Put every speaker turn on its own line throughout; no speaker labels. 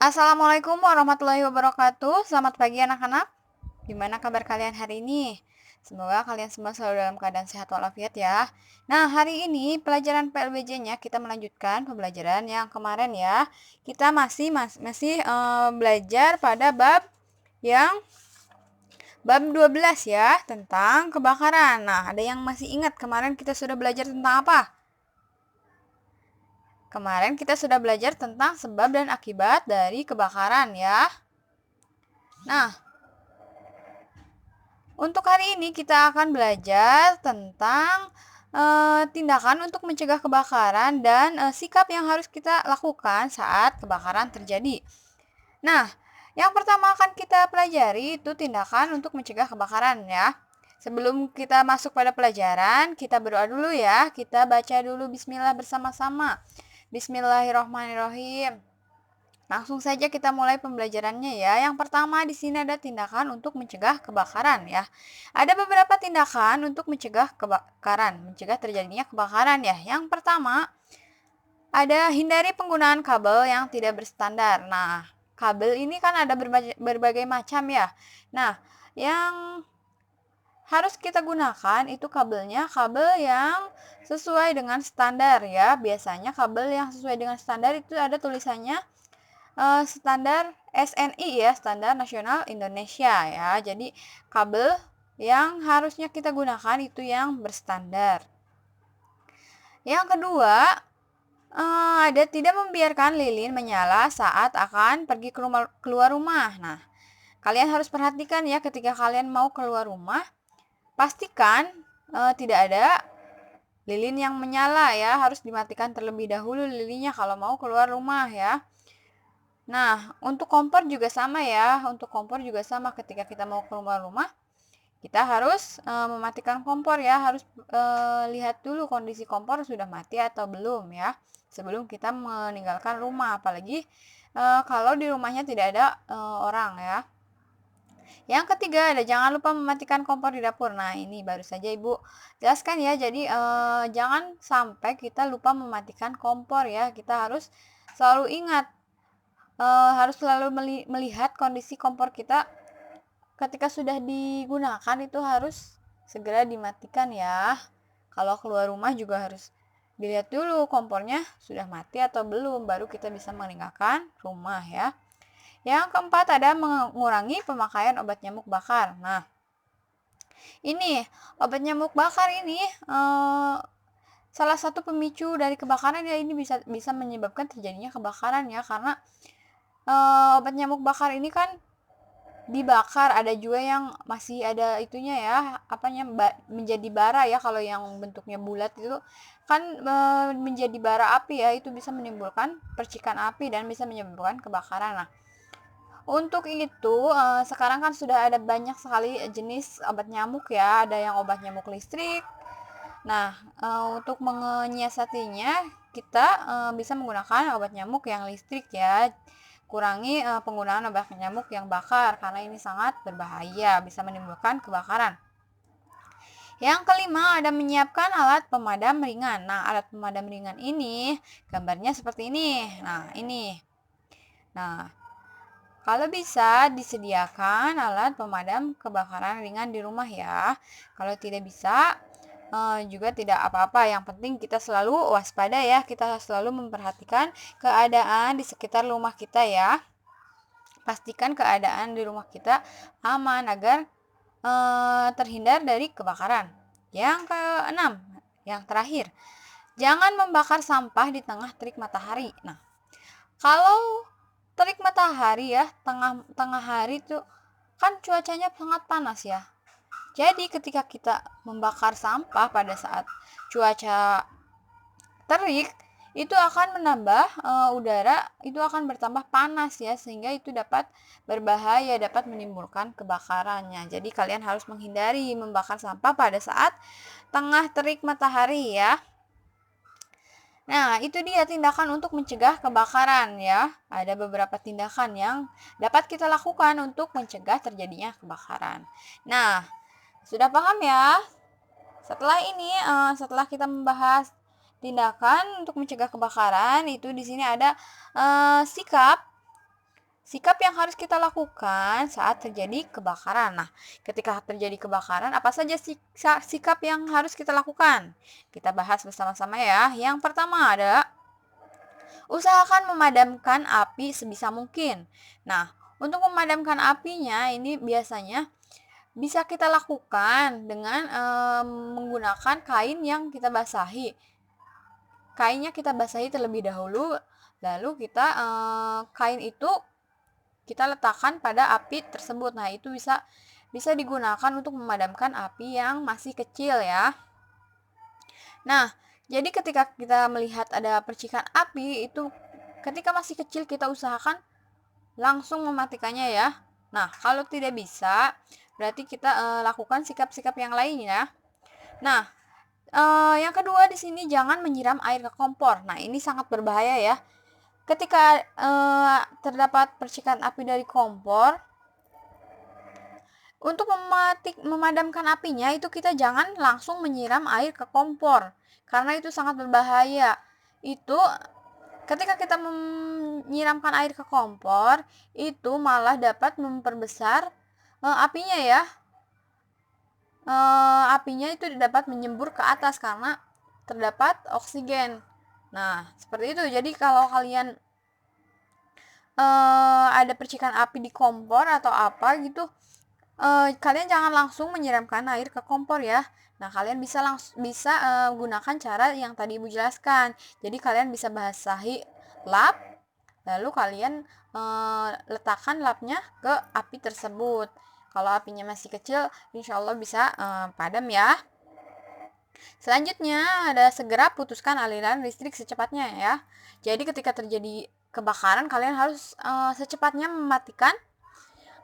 Assalamualaikum warahmatullahi wabarakatuh. Selamat pagi anak-anak. Gimana kabar kalian hari ini? Semoga kalian semua selalu dalam keadaan sehat walafiat ya. Nah, hari ini pelajaran PLBJ-nya kita melanjutkan pembelajaran yang kemarin ya. Kita masih belajar pada yang bab 12 ya, tentang kebakaran. Nah, ada yang masih ingat kemarin kita sudah belajar tentang apa? Kemarin kita sudah belajar tentang sebab dan akibat dari kebakaran ya. Nah, untuk hari ini kita akan belajar tentang tindakan untuk mencegah kebakaran dan sikap yang harus kita lakukan saat kebakaran terjadi. Nah, yang pertama akan kita pelajari itu tindakan untuk mencegah kebakaran ya. Sebelum kita masuk pada pelajaran, kita berdoa dulu ya. Kita baca dulu bismillah bersama-sama. Bismillahirrahmanirrahim. Langsung saja kita mulai pembelajarannya ya. Yang pertama di sini ada tindakan untuk mencegah kebakaran ya. Ada beberapa tindakan untuk mencegah kebakaran, mencegah terjadinya kebakaran ya. Yang pertama ada hindari penggunaan kabel yang tidak berstandar. Nah, kabel ini kan ada berbagai macam ya. Nah, yang harus kita gunakan itu kabelnya kabel yang sesuai dengan standar ya. Biasanya kabel yang sesuai dengan standar itu ada tulisannya standar SNI ya, Standar Nasional Indonesia ya. Jadi kabel yang harusnya kita gunakan itu yang berstandar. Yang kedua, ada tidak membiarkan lilin menyala saat akan pergi keluar rumah. Nah, kalian harus perhatikan ya ketika kalian mau keluar rumah, pastikan tidak ada lilin yang menyala ya, harus dimatikan terlebih dahulu lilinnya kalau mau keluar rumah ya. Nah, untuk kompor juga sama ya. Untuk kompor juga sama ketika kita mau keluar rumah, kita harus mematikan kompor ya. Harus lihat dulu kondisi kompor sudah mati atau belum ya. Sebelum kita meninggalkan rumah, apalagi kalau di rumahnya tidak ada orang ya. Yang ketiga ada jangan lupa mematikan kompor di dapur. Nah, ini baru saja Ibu jelaskan ya. Jadi jangan sampai kita lupa mematikan kompor ya. Kita harus selalu ingat, harus selalu melihat kondisi kompor kita ketika sudah digunakan itu harus segera dimatikan ya. Kalau keluar rumah juga harus dilihat dulu kompornya sudah mati atau belum, baru kita bisa meninggalkan rumah ya. Yang keempat ada mengurangi pemakaian obat nyamuk bakar. Nah, ini obat nyamuk bakar ini salah satu pemicu dari kebakaran ya. Ini bisa menyebabkan terjadinya kebakaran ya, karena obat nyamuk bakar ini kan dibakar, ada juga yang masih ada itunya ya, apanya menjadi bara ya. Kalau yang bentuknya bulat itu kan menjadi bara api ya, itu bisa menimbulkan percikan api dan bisa menyebabkan kebakaran. Nah, untuk itu sekarang kan sudah ada banyak sekali jenis obat nyamuk ya, ada yang obat nyamuk listrik. Nah, untuk menyiasatinya kita bisa menggunakan obat nyamuk yang listrik ya. Kurangi penggunaan obat nyamuk yang bakar karena ini sangat berbahaya, bisa menimbulkan kebakaran. Yang kelima ada menyiapkan alat pemadam ringan. Nah, alat pemadam ringan ini gambarnya seperti ini. Nah, ini. Nah, kalau bisa disediakan alat pemadam kebakaran ringan di rumah ya. Kalau tidak bisa juga tidak apa-apa. Yang penting kita selalu waspada ya. Kita selalu memperhatikan keadaan di sekitar rumah kita ya. Pastikan keadaan di rumah kita aman agar terhindar dari kebakaran. Yang keenam, yang terakhir, jangan membakar sampah di tengah terik matahari. Nah, kalau terik matahari ya, tengah hari itu kan cuacanya sangat panas ya. Jadi ketika kita membakar sampah pada saat cuaca terik, itu akan menambah udara itu akan bertambah panas ya, sehingga itu dapat berbahaya, dapat menimbulkan kebakarannya. Jadi kalian harus menghindari membakar sampah pada saat tengah terik matahari ya. Nah, itu dia tindakan untuk mencegah kebakaran ya. Ada beberapa tindakan yang dapat kita lakukan untuk mencegah terjadinya kebakaran. Nah, sudah paham ya? Setelah ini, setelah kita membahas tindakan untuk mencegah kebakaran, itu di sini ada sikap sikap yang harus kita lakukan saat terjadi kebakaran. Nah, ketika terjadi kebakaran, apa saja sikap yang harus kita lakukan? Kita bahas bersama-sama ya. Yang pertama ada usahakan memadamkan api sebisa mungkin. Nah, untuk memadamkan apinya ini biasanya bisa kita lakukan dengan menggunakan kain yang kita basahi. Kainnya kita basahi terlebih dahulu, lalu kita kain itu kita letakkan pada api tersebut. Nah, itu bisa digunakan untuk memadamkan api yang masih kecil ya. Nah, jadi ketika kita melihat ada percikan api itu ketika masih kecil kita usahakan langsung mematikannya ya. Nah, kalau tidak bisa berarti kita lakukan sikap-sikap yang lain ya. Nah, yang kedua di sini jangan menyiram air ke kompor. Nah, ini sangat berbahaya ya. Ketika terdapat percikan api dari kompor, untuk memadamkan apinya itu kita jangan langsung menyiram air ke kompor karena itu sangat berbahaya. Itu ketika kita menyiramkan air ke kompor itu malah dapat memperbesar apinya ya. Apinya itu dapat menyembur ke atas karena terdapat oksigen. Nah, seperti itu. Jadi kalau kalian ada percikan api di kompor atau apa gitu, kalian jangan langsung menyiramkan air ke kompor ya. Nah, kalian bisa gunakan cara yang tadi Ibu jelaskan. Jadi kalian bisa basahi lap, lalu kalian letakkan lapnya ke api tersebut. Kalau apinya masih kecil, insya Allah bisa padam ya. Selanjutnya ada segera putuskan aliran listrik secepatnya ya. Jadi ketika terjadi kebakaran kalian harus secepatnya mematikan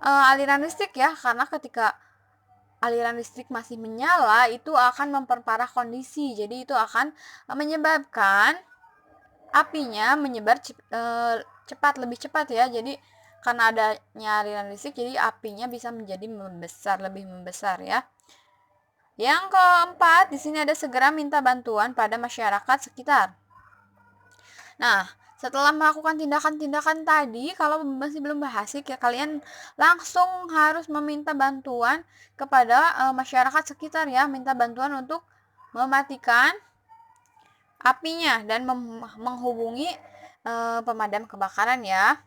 aliran listrik ya, karena ketika aliran listrik masih menyala itu akan memperparah kondisi. Jadi itu akan menyebabkan apinya menyebar cepat, lebih cepat ya. Jadi karena adanya aliran listrik jadi apinya bisa menjadi lebih membesar ya. Yang keempat, di sini ada segera minta bantuan pada masyarakat sekitar. Nah, setelah melakukan tindakan-tindakan tadi, kalau masih belum berhasil, ya kalian langsung harus meminta bantuan kepada masyarakat sekitar ya, minta bantuan untuk mematikan apinya dan menghubungi pemadam kebakaran ya.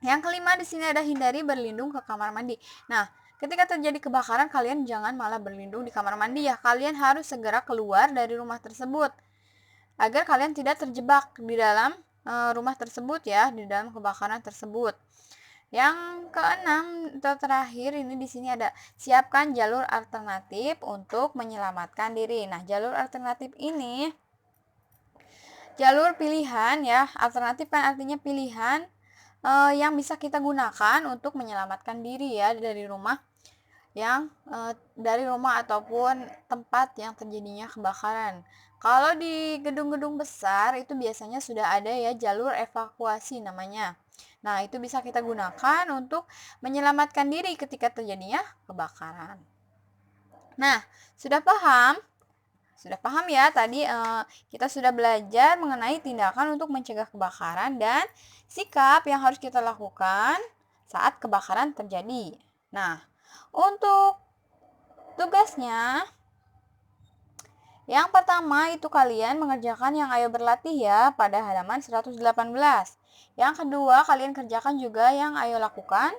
Yang kelima di sini ada hindari berlindung ke kamar mandi. Nah, ketika terjadi kebakaran kalian jangan malah berlindung di kamar mandi ya. Kalian harus segera keluar dari rumah tersebut agar kalian tidak terjebak di dalam rumah tersebut ya, di dalam kebakaran tersebut. Yang keenam terakhir ini di sini ada siapkan jalur alternatif untuk menyelamatkan diri. Nah, jalur alternatif ini jalur pilihan ya. Alternatif kan artinya pilihan yang bisa kita gunakan untuk menyelamatkan diri ya dari rumah ataupun tempat yang terjadinya kebakaran. Kalau di gedung-gedung besar itu biasanya sudah ada ya jalur evakuasi namanya. Nah, itu bisa kita gunakan untuk menyelamatkan diri ketika terjadinya kebakaran. Nah, sudah paham? Sudah paham ya, tadi kita sudah belajar mengenai tindakan untuk mencegah kebakaran dan sikap yang harus kita lakukan saat kebakaran terjadi. Nah, untuk tugasnya, yang pertama itu kalian mengerjakan yang ayo berlatih ya pada halaman 118. Yang kedua, kalian kerjakan juga yang ayo lakukan.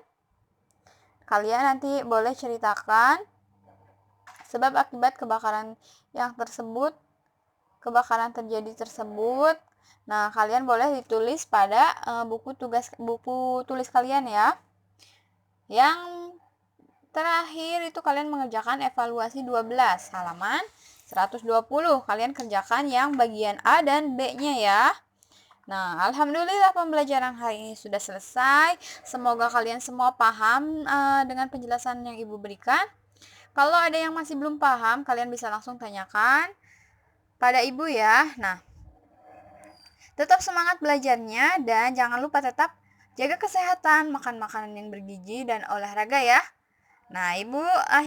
Kalian nanti boleh ceritakan sebab akibat kebakaran terjadi tersebut. Nah, kalian boleh ditulis pada buku tulis kalian ya. Yang terakhir itu kalian mengerjakan evaluasi 12 halaman 120. Kalian kerjakan yang bagian A dan B-nya ya. Nah, alhamdulillah pembelajaran hari ini sudah selesai. Semoga kalian semua paham dengan penjelasan yang Ibu berikan. Kalau ada yang masih belum paham, kalian bisa langsung tanyakan pada Ibu ya. Nah, tetap semangat belajarnya dan jangan lupa tetap jaga kesehatan, makan makanan yang bergizi dan olahraga ya. Nah, Ibu